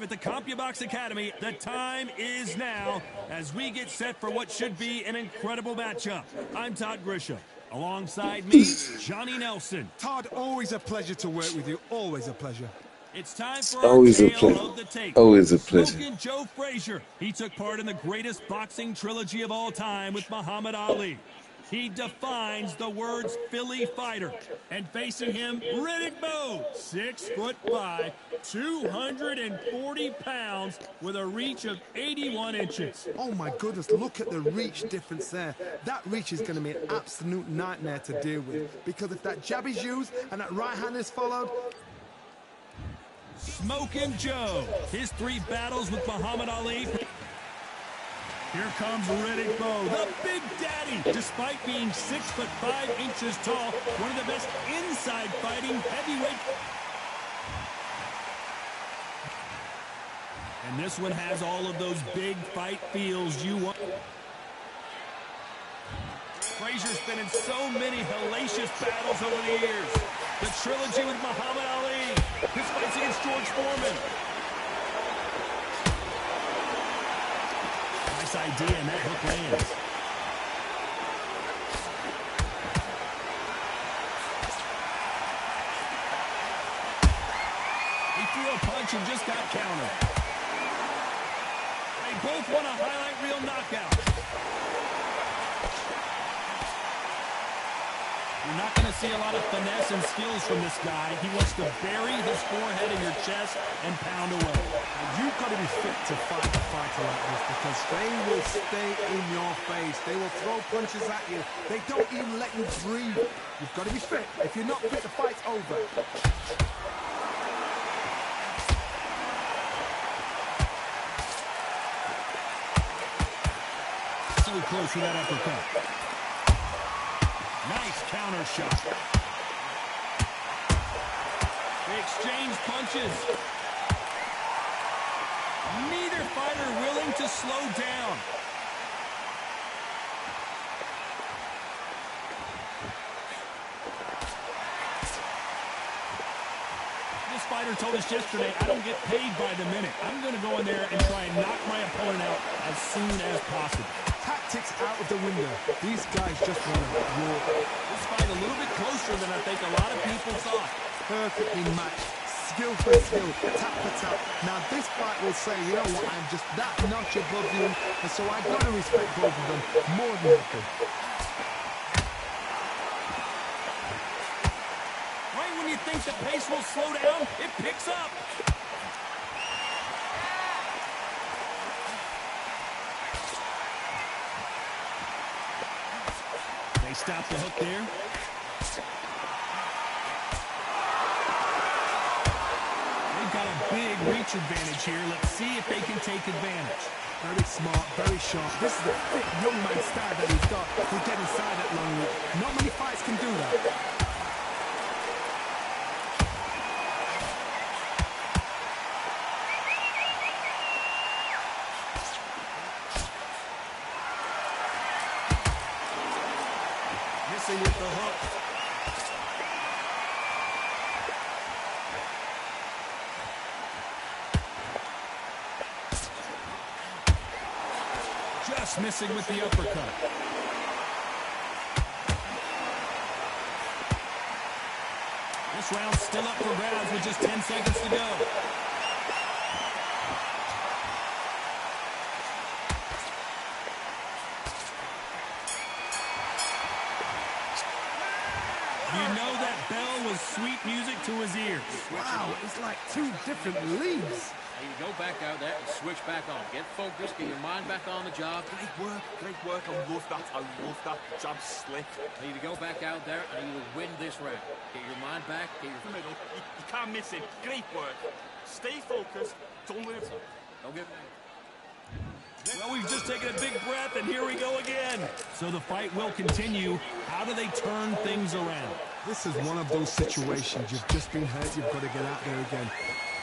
at the CompuBox Academy. The time is now as we get set for what should be an incredible matchup. I'm Todd Grisham. Alongside me, Johnny Nelson. Todd, always a pleasure to work with you. Always a pleasure. It's time for Always our a tale pleasure. of the tape. Always a pleasure. Smokin' Joe Frazier. He took part in the greatest boxing trilogy of all time with Muhammad Ali. He defines the words Philly fighter. And facing him, Riddick Bowe, 6'5", 240 pounds with a reach of 81 inches. Oh my goodness, look at the reach difference there. That reach is going to be an absolute nightmare to deal with, because if that jab is used and that right hand is followed... Smokin' Joe, his 3 battles with Muhammad Ali. Here comes Riddick Bowe, the Big Daddy. Despite being 6'5" inches tall, one of the best inside fighting heavyweight. And this one has all of those big fight feels you want. Frazier's been in so many hellacious battles over the years. The trilogy with Muhammad Ali. His fights against George Foreman. Nice idea, and that hook lands. He threw a punch and just got countered. They both want a highlight reel knockout. You're not going to see a lot of finesse and skills from this guy. He wants to bury his forehead in your chest and pound away. You've got to be fit to fight a fighter like this, because they will stay in your face. They will throw punches at you. They don't even let you breathe. You've got to be fit. If you're not fit, the fight's over. So close with that uppercut. Nice counter shot. They exchange punches. Neither fighter willing to slow down. This fighter told us yesterday, I don't get paid by the minute. I'm going to go in there and try and knock my opponent out as soon as possible. Tactics out of the window. These guys just want to roar. This fight a little bit closer than I think a lot of people thought. Perfectly matched. Skill for skill. Tap for tap. Now this fight will say, you know what, I'm just that notch above you, and so I've got to respect both of them more than anything. Right when you think the pace will slow down, it picks up. They stop the hook there. They've got a big reach advantage here. Let's see if they can take advantage. Very smart, very sharp. This is the thick young man style that he's got to get inside that long reach. Not many fights can do that. With the hook. Just missing with the uppercut. This round's still up for grabs with just 10 seconds to go. You know that bell was sweet music to his ears. Wow, it's like 2 different leagues. You go back out there and switch back on. Get focused, get your mind back on the job. Great work, great work. I love that. I love that. Jab slick. I need to go back out there and you will win this round. Get your mind back, get your Middle. You can't miss it. Great work. Stay focused. Don't let it. Don't get Well, we've just taken a big breath, and here we go again. So the fight will continue. How do they turn things around? This is one of those situations. You've just been hurt. You've got to get out there again.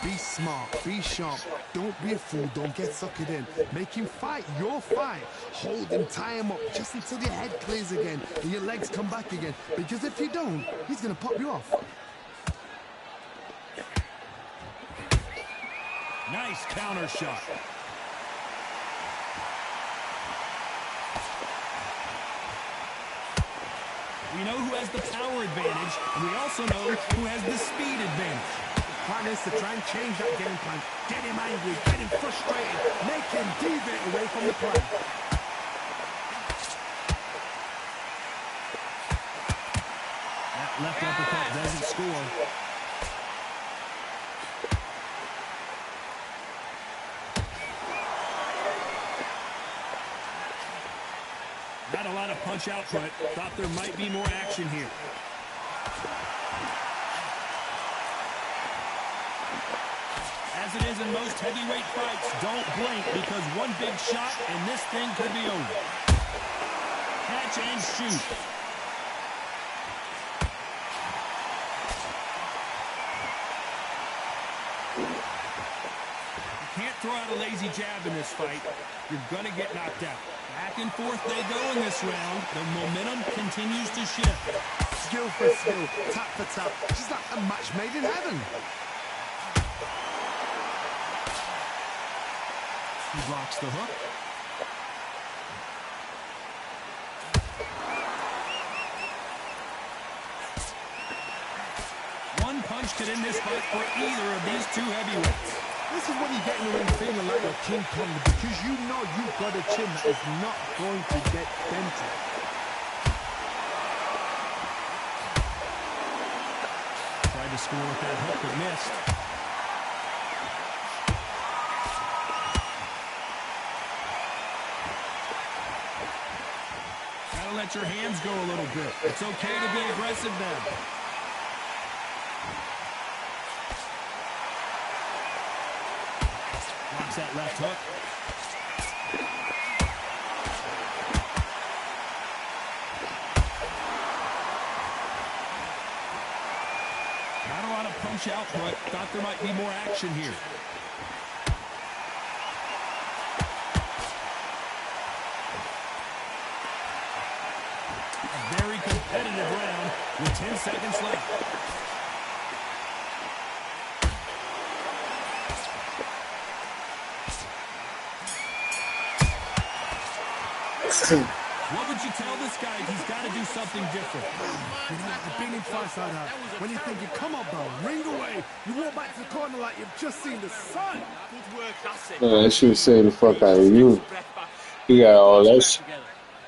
Be smart. Be sharp. Don't be a fool. Don't get suckered in. Make him fight your fight. Hold him. Tie him up just until your head clears again and your legs come back again. Because if you don't, he's going to pop you off. Nice Nice counter shot. We know who has the power advantage, and we also know who has the speed advantage. The plan is to try and change that game plan. Get him angry, get him frustrated, make him deviate away from the plan. That left uppercut doesn't score. Not a lot of punch output. Thought there might be more action here. As it is in most heavyweight fights, don't blink because one big shot and this thing could be over. Catch and shoot. You can't throw out a lazy jab in this fight. You're going to get knocked out. Back and forth they go in this round. The momentum continues to shift. Skill for skill, tap for tap. Just like a match made in heaven. He blocks the hook. One punch could end this fight for either of these two heavyweights. This is when you get in the ring feeling like you're King Kong because you know you've got a chin that is not going to get dented. Tried to score with that hook but missed. Gotta let your hands go a little bit. It's okay to be aggressive now. Blocks that left hook. Not a lot of punch output. Thought there might be more action here. A very competitive round with 10 seconds left. What would you tell this guy? He's got to do something different. You know, I've been in fights like that. When you're thinking, come on, bro, ring away. You walk back to the corner like you've just seen the sun. Good work, that's it. Man, that shit say the fuck out of you. You got all that shit.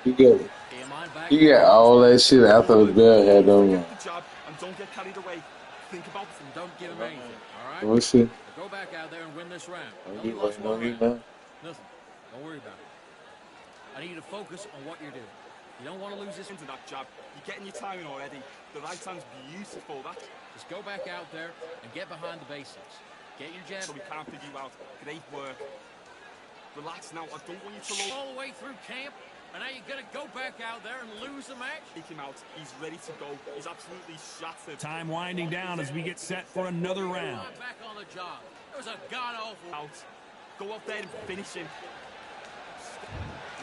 You got all that shit after the bell had on. Get the jab and don't get carried away. Think about it and don't give him anything, all right? What's it? Go back out there and win this round. You waiting on me now? Listen, don't worry about it. I need you to focus on what you're doing. You don't want to lose this into that jab. You're getting your timing already. The right hand's beautiful. That. Just go back out there and get behind the basics. Get your jab. So we can't figure you out. Great work. Relax now. I don't want you to lose. All the way through camp, and now you're going to go back out there and lose the match? Take him out. He's ready to go. He's absolutely shattered. Time winding down as we get set for another round. Back on the job. It was a god-awful out. Go out there and finish him.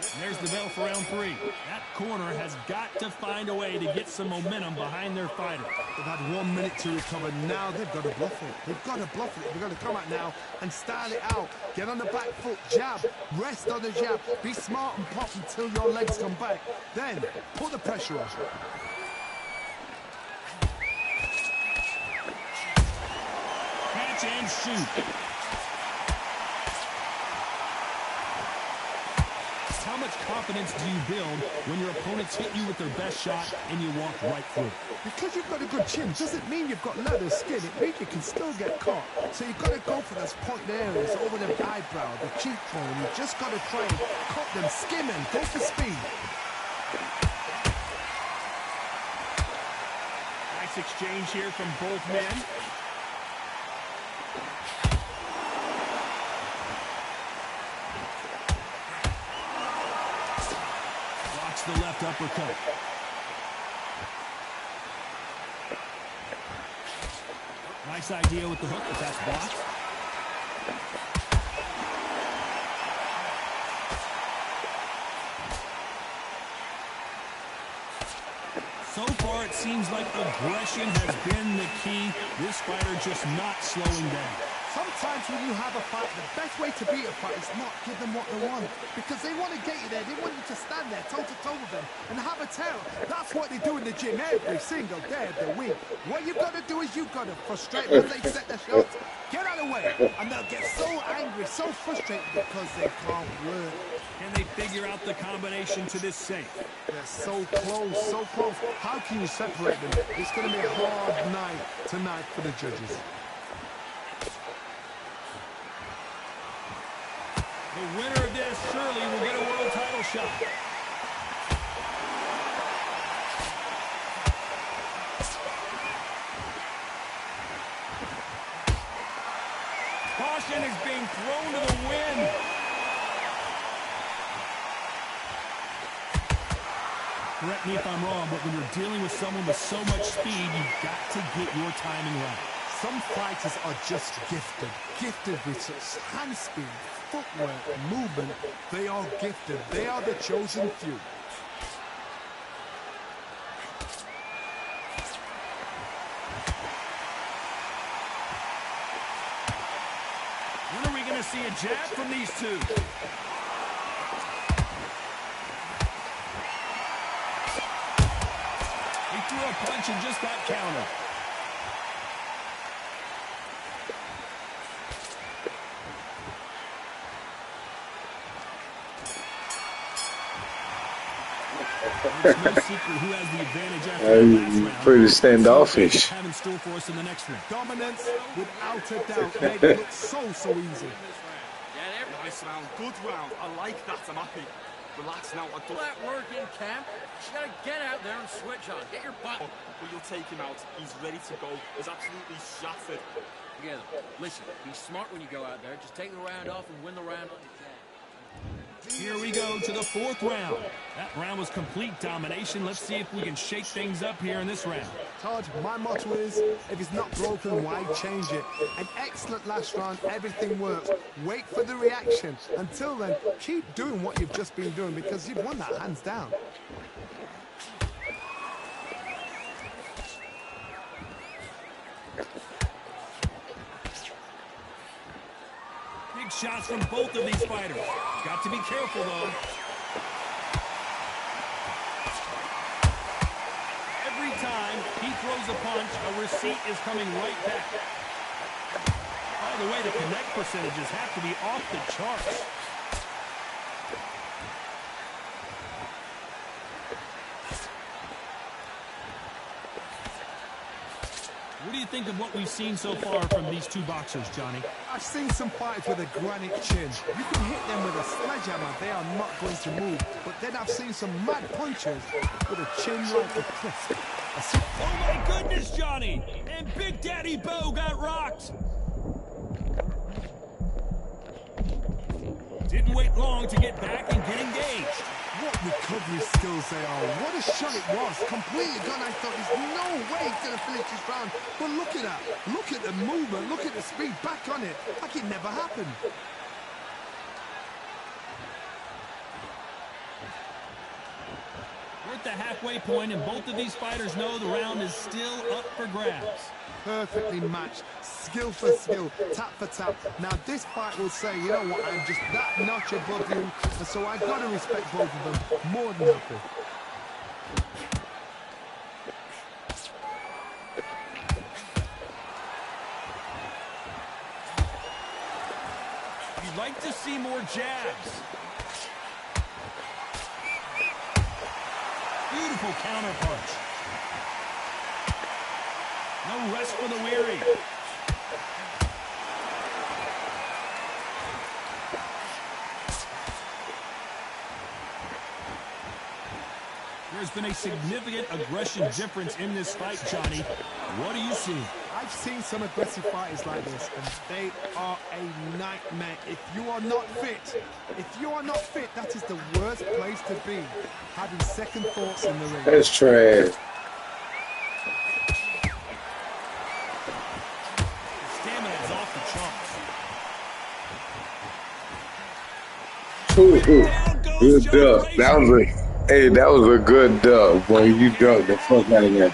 And there's the bell for round 3. That corner has got to find a way to get some momentum behind their fighter. They've had 1 minute to recover. Now they've got to bluff it. They've got to bluff it. They've got to come out now and style it out. Get on the back foot, jab, rest on the jab. Be smart and pop until your legs come back. Then put the pressure on. Catch and shoot. How much confidence do you build when your opponents hit you with their best shot and you walk right through? Because you've got a good chin doesn't mean you've got leather skin. It means you can still get caught. So you've got to go for those point areas over the eyebrow, the cheekbone. You've just got to try and cut them, skim them, go for speed. Nice exchange here from both men. The left uppercut. Nice idea with the hook, but that's blocked. So far, it seems like aggression has been the key. This fighter just not slowing down. Sometimes when you have a fight, the best way to beat a fight is not give them what they want. Because they want to get you there. They want you to stand there toe-to-toe with them and have a tail. That's what they do in the gym every single day of the week. What you've got to do is you've got to frustrate when they set their shots. Get out of the way. And they'll get so angry, so frustrated because they can't work. Can they figure out the combination to this safe? They're so close, so close. How can you separate them? It's going to be a hard night tonight for the judges. The winner of this surely will get a world title shot. Caution is being thrown to the wind. Correct me if I'm wrong, but when you're dealing with someone with so much speed, you've got to get your timing right. Some fighters are just gifted with such hand speed, footwork, movement. They are gifted. They are the chosen few. When are we going to see a jab from these two? He threw a punch and just got countered. It's no secret who has the advantage after the last round. Pretty standoffish. Have in store for us in the next round. Dominance, without a doubt, made it look so easy. Nice round, good round. I like that. I'm happy. Relax now. I All that work in camp, you gotta get out there and switch on. Get your butt. Will you take him out? He's ready to go. He's absolutely shattered. Together. Listen, be smart when you go out there. Just take the round off and win the round when you can. Here we go to the fourth round. That round was complete domination. Let's see if we can shake things up here in this round. Todd, my motto is, if it's not broken, why change it? An excellent last round, everything works. Wait for the reaction. Until then, keep doing what you've just been doing because you've won that hands down. Big shots from both of these fighters. Got to be careful, though. Every time he throws a punch, a receipt is coming right back. By the way, the connect percentages have to be off the charts. What do you think of what we've seen so far from these two boxers, Johnny? I've seen some fighters with a granite chin. You can hit them with a sledgehammer, they are not going to move. But then I've seen some mad punchers with a chin like a cliff. Oh my goodness, Johnny! And Big Daddy Bo got rocked! Didn't wait long to get back and get engaged. What recovery skills they are. What a shot it was. Completely gone. I thought there's no way he's going to finish this round. But look at that. Look at the movement. Look at the speed. Back on it. Like it never happened. We're at the halfway point, and both of these fighters know the round is still up for grabs. Perfectly matched. Skill for skill. Tap for tap. Now this fight will say, you know what, I'm just that notch above you. And so I've got to respect both of them. More than happy. You'd like to see more jabs. Beautiful counter punch. No rest for the weary. There's been a significant aggression difference in this fight, Johnny. What do you see? I've seen some aggressive fighters like this, and they are a nightmare. If you are not fit, that is the worst place to be. Having second thoughts in the ring. That's trash. Stamina is off the charts. Good dub. That was a good dub, boy. You dubbed the fuck out of here.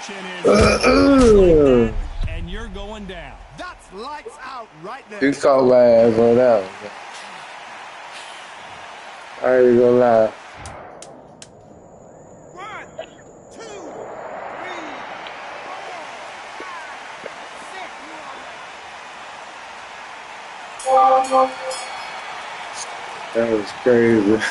And you're going down. That's lights out right He caught my ass on that one. I ain't gonna lie. 1, 2, 3, 4, 5, 6. That was crazy.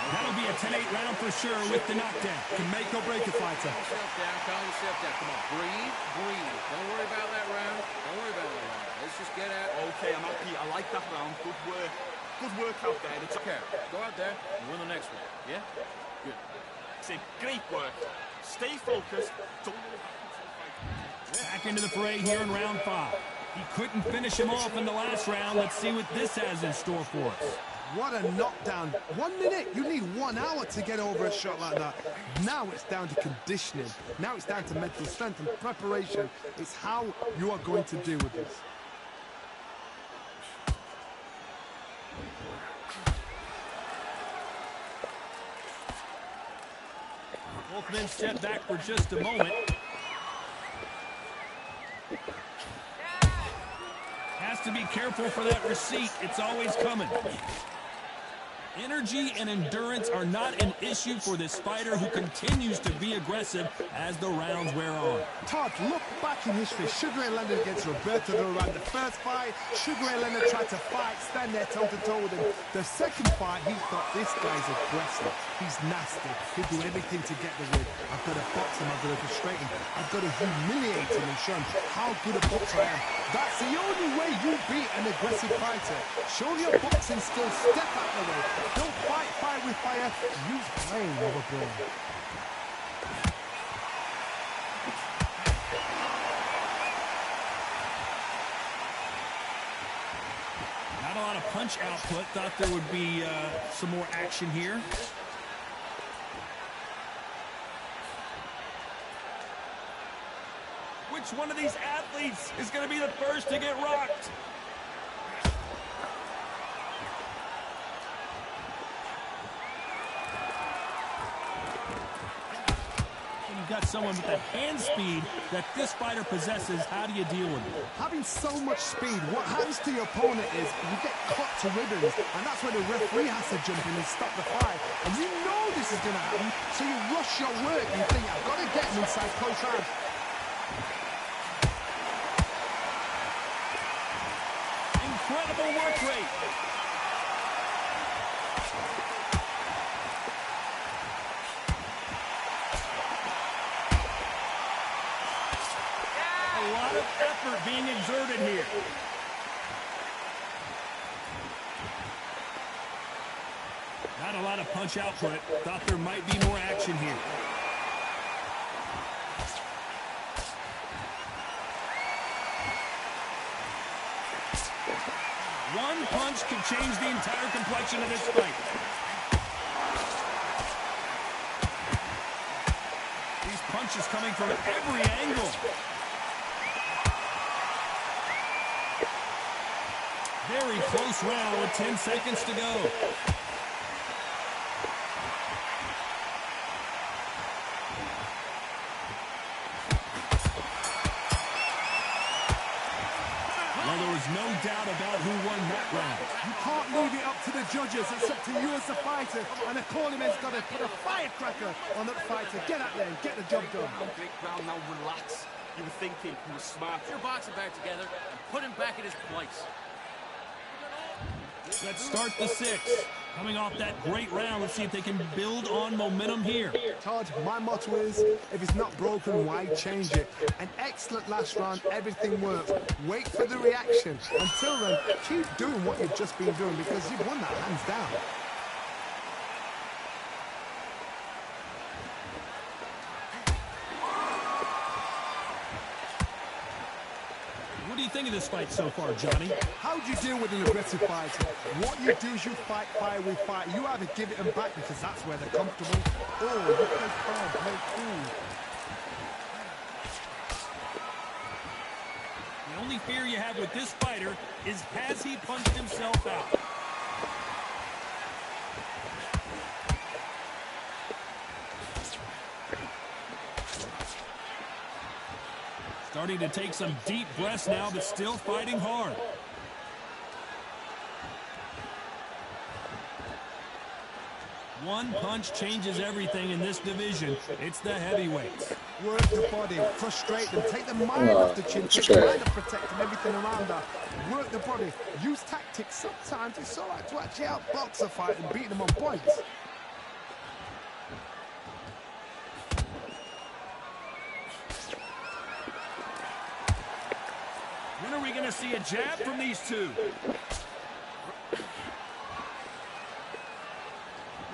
That'll be a 10-8 round for sure with the knockdown. Can make or break a fighter. Calm yourself down, calm yourself down. Come on, breathe, breathe. Don't worry about that round. Don't worry about that round. Let's just get out. Okay, I'm happy. I like that round. Good work. Good work out there. It's Okay, go out there and win the next one. Yeah? Good. Say, great work. Stay focused. Don't know what happens in the fight. Back into the fray here in round 5. He couldn't finish him off in the last round. Let's see what this has in store for us. What a knockdown. 1 minute, you need 1 hour to get over a shot like that. Now it's down to conditioning. Now it's down to mental strength and preparation. It's how you are going to deal with this. Both men step back for just a moment. Has to be careful for that receipt. It's always coming. Energy and endurance are not an issue for this fighter who continues to be aggressive as the rounds wear on. Todd, look back in history. Sugar Ray Leonard against Roberto Duran. The first fight, Sugar Ray Leonard tried to fight, stand there toe-to-toe with him. The second fight, he thought, this guy's aggressive. He's nasty. He'll do everything to get the win. I've got to box him. I've got to frustrate him. I've got to humiliate him and show him how good a boxer I am. That's the only way you beat an aggressive fighter. Show your boxing skills. Step out the way. Don't fight fire with fire. Use brain over brain. Not a lot of punch output. Thought there would be some more action here. Which one of these athletes is going to be the first to get rocked? Got someone with the hand speed that this fighter possesses. How do you deal with it? Having so much speed, what happens to your opponent is you get cut to ribbons, and that's where the referee has to jump in and stop the fight. And you know this is going to happen, so you rush your work and you think, I've got to get him inside close round. Incredible work rate. A lot of effort being exerted here. Not a lot of punch output. Thought there might be more action here. One punch could change the entire complexion of this fight. These punches coming from every angle. Very close round with 10 seconds to go. Well, there was no doubt about who won that round. You can't leave it up to the judges. It's up to you as a fighter, and the cornerman's got to put a firecracker on that fighter. Get out there and get the job done. Great round, now relax. You were thinking, you were smart. Put your boxing back together and put him back in his place. Let's start the 6th. Coming off that great round, let's see if they can build on momentum here. Todd, my motto is, if it's not broken, why change it? An excellent last round, everything worked. Wait for the reaction. Until then, keep doing what you've just been doing because you've won that hands down. What do you think of this fight so far, Johnny? How do you deal with an aggressive fighter? What you do is you fight fire with fire. You either give it them back because that's where they're comfortable, or you play fair, play cool. The only fear you have with this fighter is, has he punched himself out? Starting to take some deep breaths now, but still fighting hard. One punch changes everything in this division. It's the heavyweights. Work the body, frustrate them, take the mind off the chin, take the mind of protecting everything around her. Work the body, use tactics. Sometimes it's all right to actually outbox a fight and beat them on points. When are we going to see a jab from these two?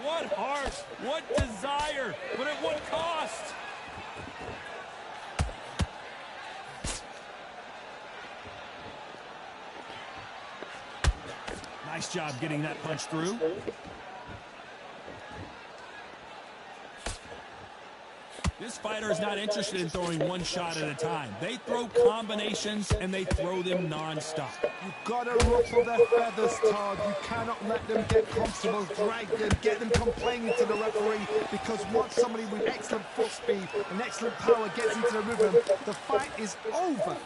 What heart, what desire, but at what cost? Nice job getting that punch through. This fighter is not interested in throwing one shot at a time. They throw combinations, and they throw them non-stop. You've got to ruffle their feathers, Todd. You cannot let them get comfortable, drag them, get them complaining to the referee, because once somebody with excellent foot speed and excellent power gets into the rhythm, the fight is over.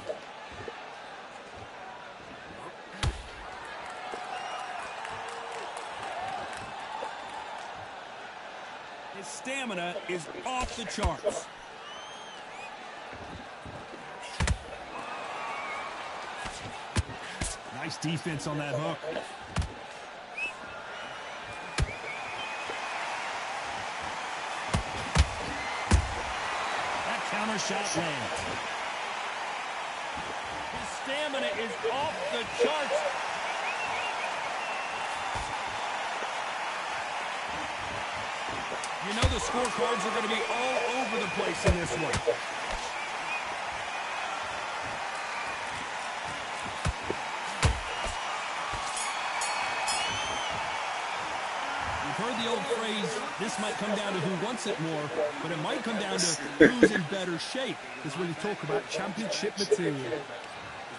His stamina is off the charts. Nice defense on that hook. That counter shot lands. His stamina is off the charts. You know the scorecards are going to be all over the place in this one. We've heard the old phrase, this might come down to who wants it more, but it might come down to who's in better shape. This is when you talk about championship material.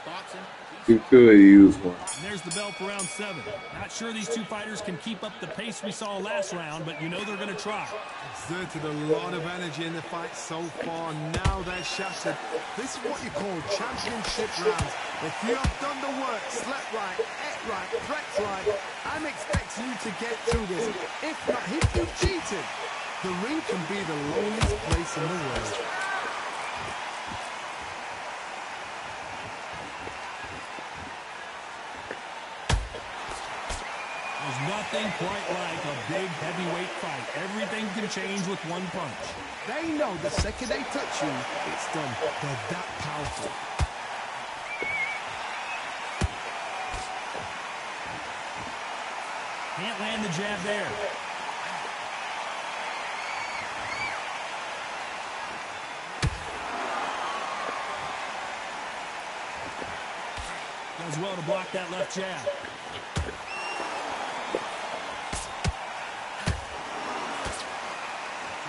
Boxing. You could use one. And there's the bell for round 7. Not sure these two fighters can keep up the pace we saw last round, but you know they're going to try. Exerted a lot of energy in the fight so far. Now they're shattered. This is what you call championship rounds. If you have done the work, slept right, ate right, prepped right, I'm expecting you to get through this. If not, if you cheated, the ring can be the loneliest place in the world. There's nothing quite like a big heavyweight fight. Everything can change with one punch. They know the second they touch you, it's done. They're that powerful. Can't land the jab there. Does well to block that left jab.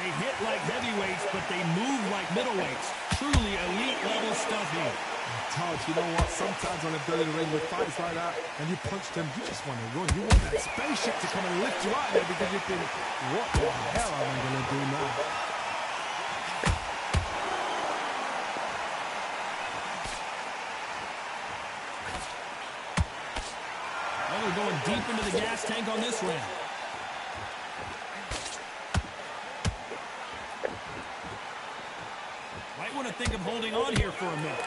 They hit like heavyweights, but they move like middleweights. Truly elite level stuff here. Todd, you know what? Sometimes when I've done in the ring with fights like that, and you punch them, you just want to run. You want that spaceship to come and lift you out there because you think, what the hell am I going to do now? Well, they're going deep into the gas tank on this round. Might want to think of holding on here for a minute.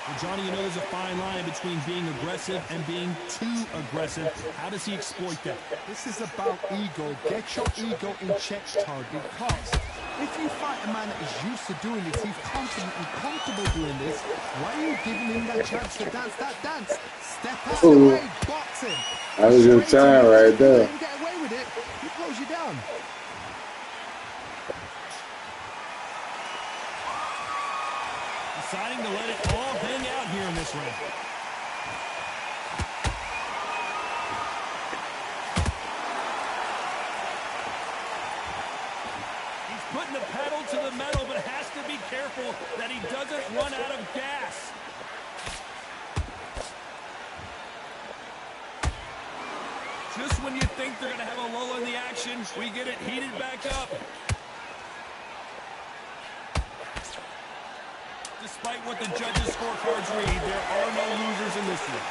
Well, Johnny, you know there's a fine line between being aggressive and being too aggressive. How does he exploit that? This is about ego. Get your ego in check, Todd, because if you fight a man that is used to doing this, he's confident and comfortable doing this, why are you giving him that chance to dance that dance? Step out of the way, boxing. That was your time right there. Let him get away with it, he blows you down. Deciding to let it all hang out here in this round. He's putting the pedal to the metal, but has to be careful that he doesn't run out of gas. Just when you think they're going to have a lull in the action, we get it heated back up. Despite what the judges' scorecards read, there are no losers in this one.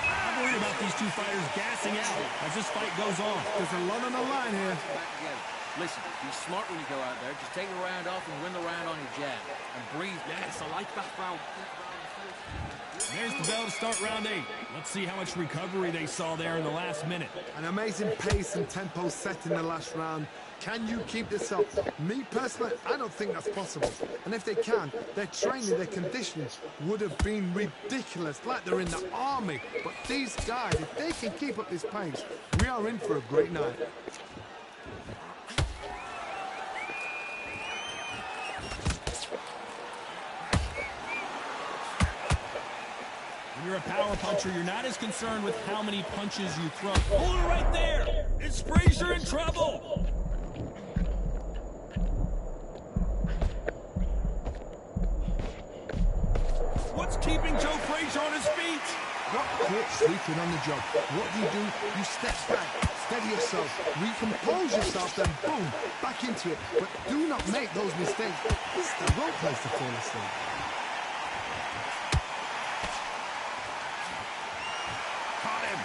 I'm worried about these two fighters gassing out as this fight goes on. There's a lot on the line here. Listen, be smart when you go out there. Just take the round off and win the round on your jab. And breathe. Yes, I like that round. There's the bell to start round 8. Let's see how much recovery they saw there in the last minute. An amazing pace and tempo set in the last round. Can you keep this up? Me personally, I don't think that's possible. And if they can, their training, their conditioning would have been ridiculous, like they're in the army. But these guys, if they can keep up this pace, we are in for a great night. When you're a power puncher, you're not as concerned with how many punches you throw. Hold it right there! Is Frazier in trouble? What's keeping Joe Frazier on his feet? Got caught sleeping on the job. What do? You step back, steady yourself, recompose yourself, then boom, back into it. But do not make those mistakes. This is the wrong place to fall asleep. Caught him.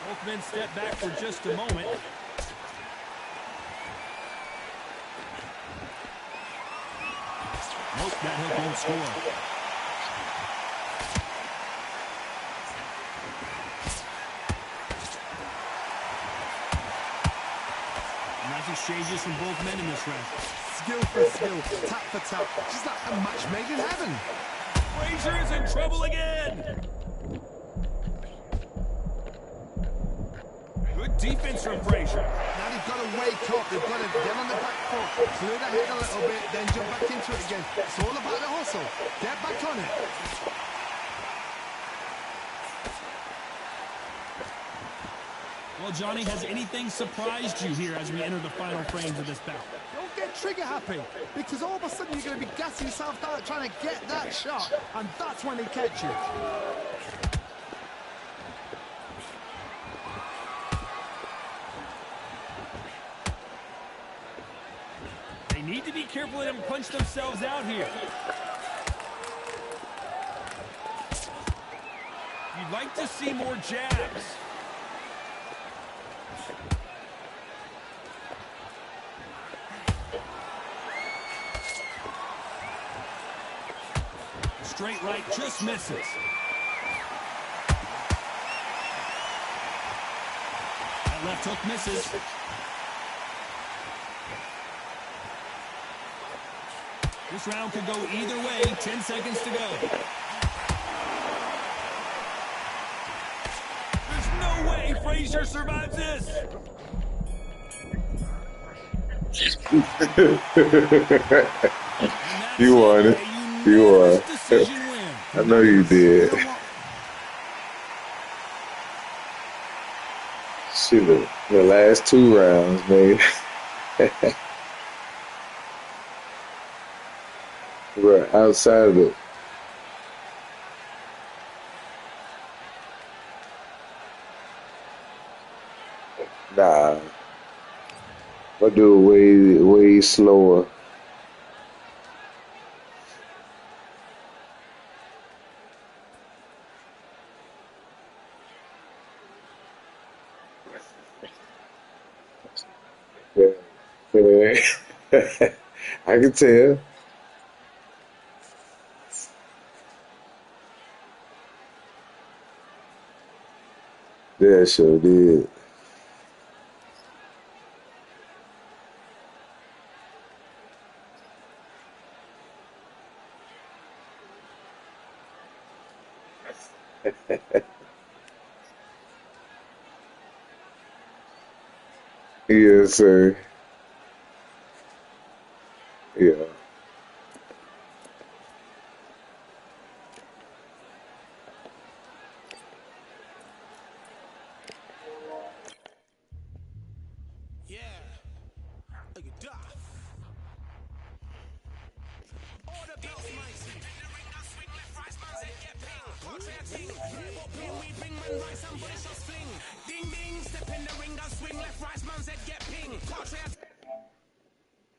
Both men step back for just a moment. Nope, that hook won't score. Nice exchanges from both men in this round. Skill for skill, tap for tap, just like a match made in heaven. Frazier is in trouble again. Good defense from Frazier. Now they've got to wake up, they've got to get on the back foot, clear the head a little bit, then jump back into it again. It's all about the hustle. Get back on it. Well, Johnny, has anything surprised you here as we enter the final frames of this bout? Don't get trigger happy, because all of a sudden you're going to be gassing yourself out trying to get that shot, and that's when they catch you. They need to be careful and punch themselves out here. You'd like to see more jabs. Straight right just misses. That left hook misses. This round could go either way. 10 seconds to go. There's no way Frazier survives this. You won it. You won. I know you did. Shoot, the last 2 rounds, man. We're outside of it. Nah. I'll do it way slower. Yeah. I can tell. Yeah, sure did. Yes, sir. Yeah. Are you daft? Order belts, mighty. In the ring, I swing left, right, man's head get ping. Portray a ting. What ping we bring, man, right, somebody shots fling. Ding, ding, step in the ring, I swing left, right, man's head get ping. Portray a